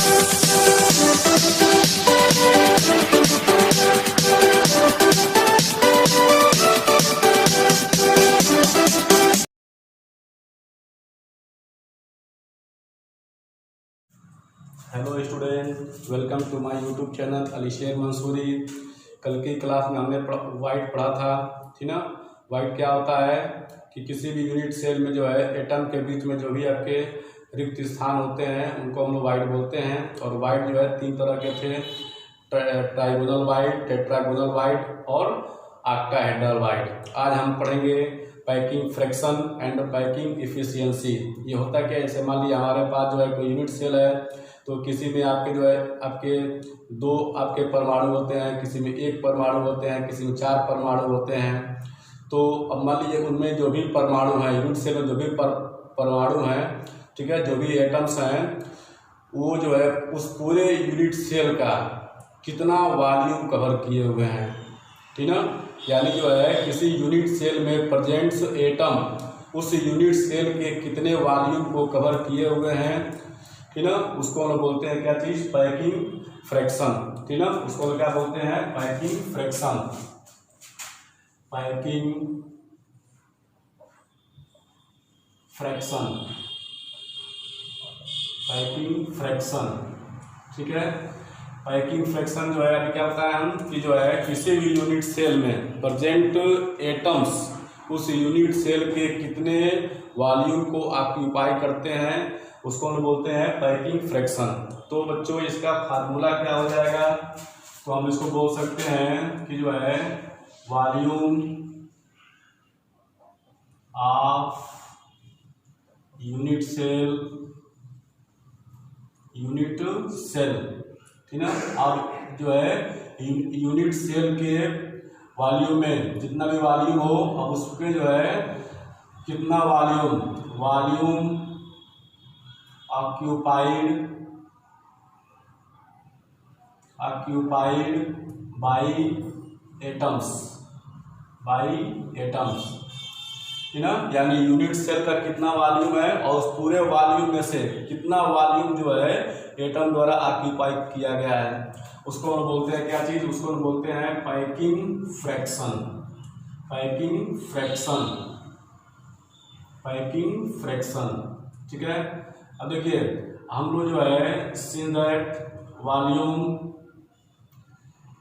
Hello student, welcome to my YouTube channel Alisher Mansoori. कल की class में हमने वाइड पढ़ा था, ठीक ना। वाइड क्या होता है कि किसी भी यूनिट सेल में जो है एटम के बीच में जो भी आपके रिक्त स्थान होते हैं उनको हम लोग वाइड बोलते हैं। और वाइड जो है तीन तरह के थे, ट्राइगोनल वाइड, टेट्रागोनल वाइड और ऑक्टाहेड्रल वाइड। आज हम पढ़ेंगे packing fraction and packing efficiency. ये होता क्या है, जैसे मान लिया हमारे पास जो है कोई यूनिट सेल है, तो किसी में आपके जो है आपके दो आपके परमाणु होते हैं, किसी में एक परमाणु होते हैं, किसी में चार परमाणु होते हैं। तो अब मान लीजिए उनमें जो भी परमाणु हैं, यूनिट सेल में जो भी परमाणु हैं, ठीक है, जो भी एटम्स हैं, वो जो है उस पूरे यूनिट सेल का कितना वॉल्यूम कवर किए हुए हैं, ठीक ना। यानी जो है किसी यूनिट सेल में प्रेजेंट्स एटम उस यूनिट सेल के कितने वॉल्यूम को कवर किए हुए हैं, ठीक ना, उसको हम बोलते हैं क्या चीज, पैकिंग फ्रैक्शन, ठीक ना। उसको क्या बोलते हैं, packing fraction, packing fraction, packing fraction, ठीक है। पैकिंग फ्रैक्शन जो है अभी क्या बताया हम कि जो है किसी भी यूनिट सेल में प्रेजेंट एटम्स उस यूनिट सेल के कितने वॉल्यूम को ऑक्यूपाई करते हैं, उसको हम बोलते हैं पैकिंग फ्रैक्शन। तो बच्चों इसका फार्मूला क्या हो जाएगा, तो हम इसको बोल सकते हैं कि जो है वॉल्यूम ऑफ यूनिट सेल, ठीक ना। अब जो है यूनिट सेल के वॉल्यूम में जितना भी वॉल्यूम हो, अब उसके जो है कितना वॉल्यूम ऑक्यूपाइड बाई एटम्स, ठीक ना। यानी यूनिट सेल का कितना वॉल्यूम है और उस पूरे वॉल्यूम में से कितना वॉल्यूम जो है एटम द्वारा ऑक्यूपाई किया गया है, उसको हम बोलते हैं क्या चीज, उसको हम बोलते हैं packing fraction, packing fraction, packing fraction, ठीक है। अब देखिए हम लोग जो है since that volume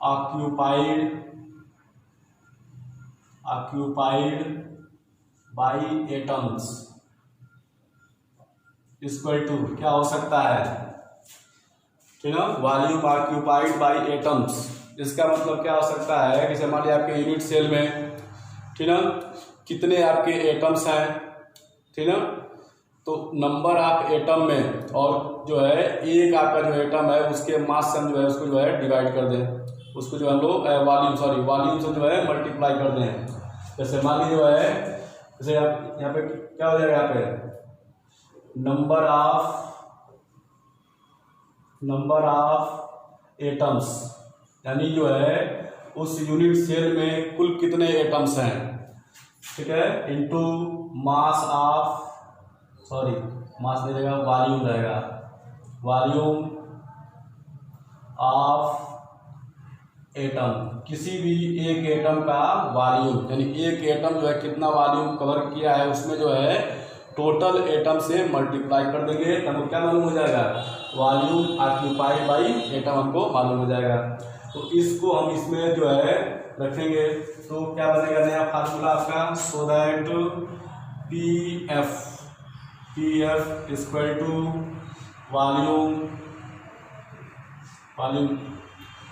occupied by atoms equal to क्या हो सकता है, ठीक है, वॉल्यूम ऑक्यूपाइड बाई एटम्स। इसका मतलब क्या हो सकता है कि मान लीजिए आपके यूनिट सेल में, ठीक ना, कितने आपके एटम्स हैं, ठीक ना। तो नंबर ऑफ एटम में और जो है एक आपका जो एटम है उसके मास से हम जो है उसको जो है डिवाइड कर दें, उसको जो हम लोग वॉल्यूम से जो है मल्टीप्लाई कर दें। जैसे मान लीजिए जो है, जैसे आप यहाँ पे क्या हो जाएगा, यहाँ पे नंबर ऑफ एटम्स, यानी जो है उस यूनिट सेल में कुल कितने एटम्स हैं, ठीक है, इनटू मास नहीं रहेगा, वॉल्यूम रहेगा, वॉल्यूम ऑफ एटम, किसी भी एक एटम का वॉल्यूम, यानी एक एटम जो है कितना वॉल्यूम कवर किया है उसमें जो है टोटल एटम से मल्टीप्लाई कर देंगे, हमको क्या मालूम हो जाएगा, वॉल्यूम ऑक्यूपाइड बाई एटम हमको मालूम हो जाएगा। तो इसको हम इसमें जो है रखेंगे, तो क्या बनेगा नया फार्मूला आपका, so that P F equal to volume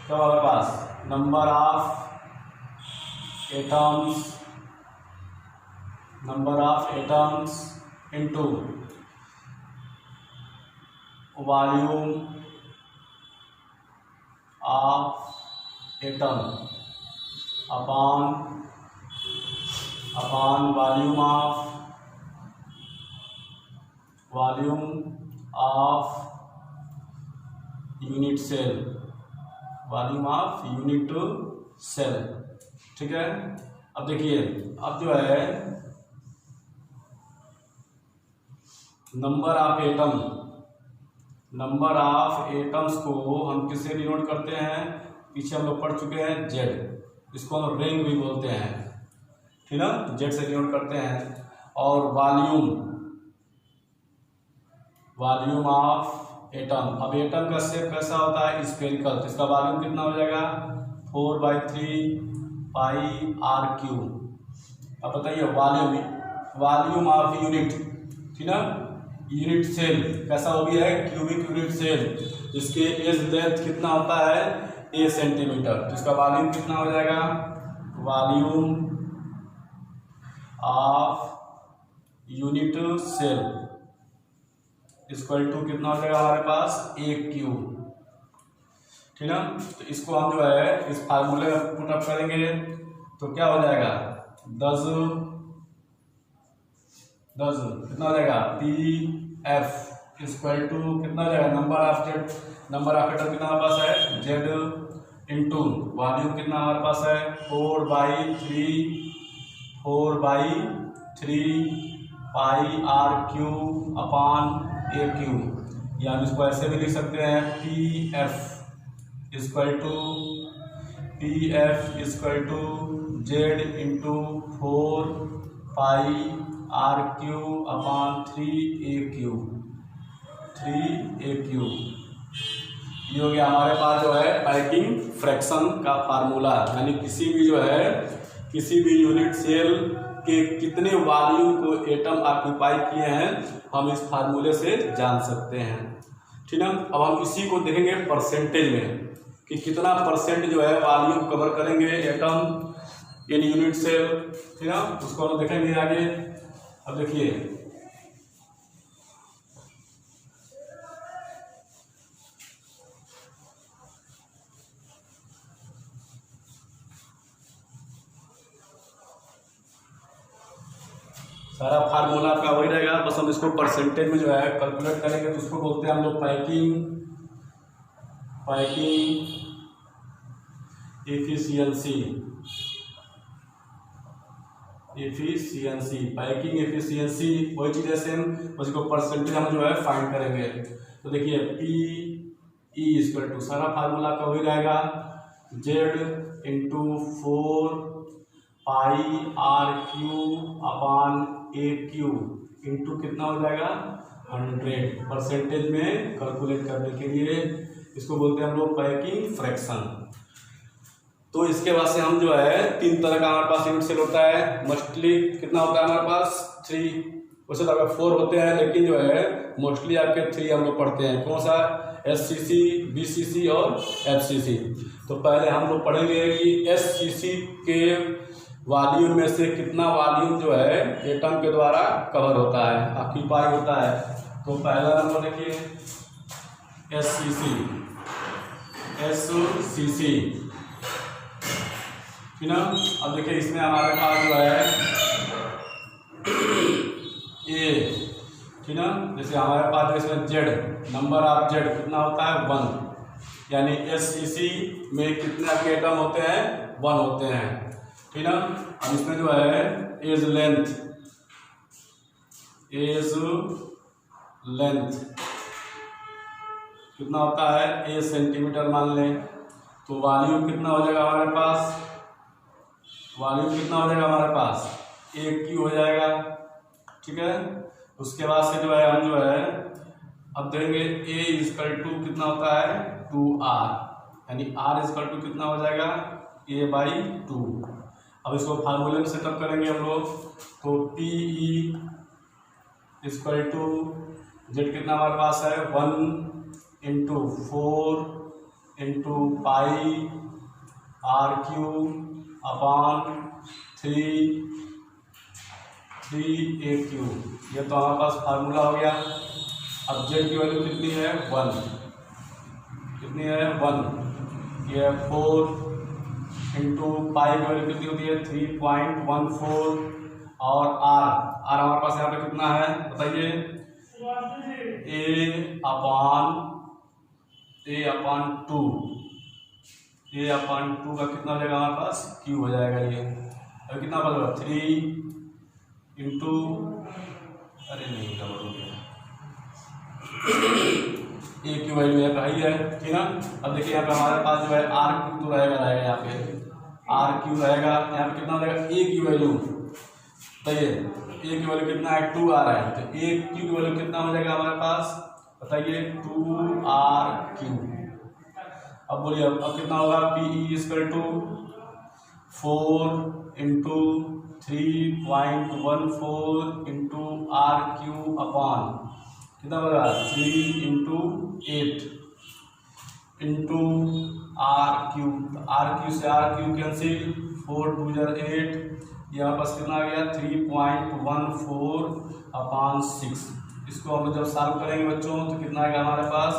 क्या हमारे पास, number of atoms into volume of atom upon volume of unit cell, ठीक है। अब देखिए, अब जो है नंबर नंबर ऑफ एटम्स को हम किससे डिनोट करते हैं, पीछे हम लोग पढ़ चुके हैं जेड, इसको हम रिंग भी बोलते हैं, ठीक है, जेड से डिनोट करते हैं। और वॉल्यूम ऑफ एटम, अब एटम का शेप कैसा होता है, स्फेरिकल, तो इसका वॉल्यूम कितना हो जाएगा 4/3 पाई आर क्यू। अब बताइए वॉल्यूम ऑफ यूनिट, ठीक ना, यूनिट सेल कैसा हो गया है, क्यूबिक यूनिट सेल, जिसके एज लेंथ कितना होता है a सेंटीमीटर, तो इसका वॉल्यूम कितना हो जाएगा, volume of unit cell equal to कितना हो जाएगा हमारे पास a³, ठीक ना। तो इसको हम जो है इस फार्मूले में पुट अप करेंगे तो क्या हो जाएगा 10 कितना हो जाएगा pf इक्वल टू कितना हो जाएगा नंबर ऑफ एटम कितना हमारे पास है z इंटू वॉल्यूम कितना हमारे पास है 4/3 पाई आर क्यू अपॉन a³, या हम इसको ऐसे भी लिख सकते हैं pf equal to Z into 4 pi r cube upon 3a³। ये हो गया हमारे पास जो है पैकिंग फ्रैक्शन का फार्मूला, यानी किसी भी यूनिट सेल के कितने वॉल्यूम को एटम ऑक्यूपाई किए हैं हम इस फार्मूले से जान सकते हैं, ठीक है। अब हम इसी को देखेंगे परसेंटेज में कि कितना परसेंट जो है वॉल्यूम कवर करेंगे एटम इन यूनिट सेल, ठीक है, उसको हम देखेंगे आगे। अब देखिए सारा फार्मूला आपका वही रहेगा, बस हम इसको परसेंटेज में जो है कैलकुलेट करेंगे, तो उसको बोलते हैं हम लोग पैकिंग एफिशिएंसी। पैकिंग एफिशिएंसी वही चीज़ है सेम, उसको परसेंटेज हम जो है फाइंड करेंगे। तो देखिए PE इक्वल टू सारा फार्मूला का वही रहेगा Z into 4 pi r cube upon a³ into कितना हो जाएगा 100। परसेंटेज में कैलकुलेट करने के लिए इसको बोलते हैं हम लोग पैकिंग फ्रैक्शन। तो इसके बाद से हम जो है 3 तरह का हमारे पास यूनिट सेल होता है, मोस्टली कितना होता है हमारे पास 3, वैसे तो आपके 4 होते हैं, लेकिन जो है मोस्टली आपके 3 हम लोग पढ़ते हैं। कौन सा, SCC, BCC और FCC। तो पहले हम लोग पढ़ेंगे कि SCC के वॉल्यूम में से कितना वॉल्यूम जो है एटम के द्वारा कवर होता है, ऑक्यूपाई होता है। तो पहला नंबर देखिए SCC, ठीक ना। अब देखिए इसमें हमारे पास जो है A, ठीक ना, जैसे हमारे पास जो इसमें Z, नंबर ऑफ Z कितना होता है 1, यानी SCC में कितने आपके एटम होते हैं 1 होते हैं, ठीक ना। अब इसमें जो है एज लेंथ कितना होता है a सेंटीमीटर मान लें, तो वॉल्यूम कितना हो जाएगा हमारे पास, a³ हो जाएगा, ठीक है। उसके बाद से जो है हम जो है अब देंगे a इक्वल टू कितना होता है 2r, यानी r इक्वल टू कितना हो जाएगा a/2। अब इसको फार्मूले में सेटअप करेंगे हम लोग, तो PE इक्वल टू जेड कितना हमारे पास है 1 into 4 into pi r³ upon 3a³। ये तो हमारे पास फार्मूला हो गया। अब जेड की वैल्यू कितनी है 1, ये 4 इंटू पाई की वैल्यू कितनी होती है 3.14, और आर हमारे पास यहाँ पे कितना है बताइए a/2 का कितना हो जाएगा हमारे पास क्यू हो जाएगा। ये अब कितना बदला 3 इंटू, अरे नहीं डबल हो गया, ए की वैल्यू यहाँ पे हाई है, ठीक ना। अब देखिए यहाँ पे हमारे पास जो है आर क्यू तो रहेगा यहाँ पे आर क्यू रहेगा, यहाँ पे कितना हो जाएगा ए की वैल्यू, बताइए ए की वैल्यू कितना है 2 आ रहा है, तो ए क्यू की वैल्यू कितना हो जाएगा हमारे पास, बताइए 2r क्यू। अब बोलिए अब कितना होगा, P equal to 4 into 3.14 into r cube upon कितना होगा 3 into 8 into r cube. R cube से आर क्यू कैंसिल, 4 2 8, यहाँ पास कितना आ गया 3.14 अपॉन 6। इसको हम जब सॉल्व करेंगे बच्चों तो कितना आएगा हमारे पास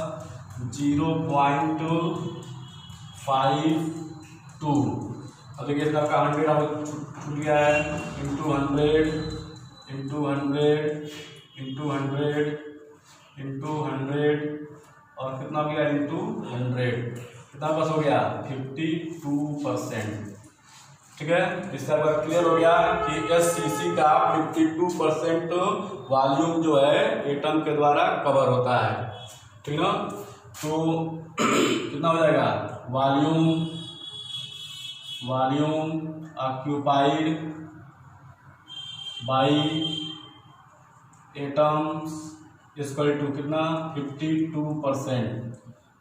0.52। अब देखिए इसका आपका 100 अब छूट गया है, इंटू 100 इंटू 100 इंटू 100 इंटू 100 और कितना हो गया इंटू 100, कितना पास हो गया 52%। ठीक है, इससे आपका क्लियर हो गया कि एससीसी का 52% वॉल्यूम जो है एटम के द्वारा कवर होता है, ठीक ना। तो कितना हो जाएगा volume occupied by atoms equal to कितना 52%।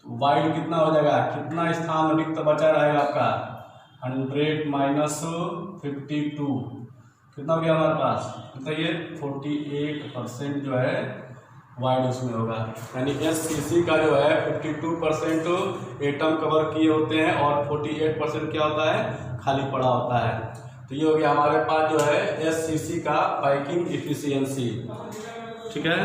तो वाइड कितना हो जाएगा, कितना स्थान रिक्त बचा रहेगा आपका 100 माइनस 52, कितना हो गया हमारे पास, बताइए 48% जो है वाइड उसमें होगा। यानी एससीसी का जो है 52% एटम कवर किए होते हैं और 48% क्या होता है खाली पड़ा होता है। तो ये हो गया हमारे पास जो है एससीसी का पैकिंग एफिशिएंसी, ठीक है।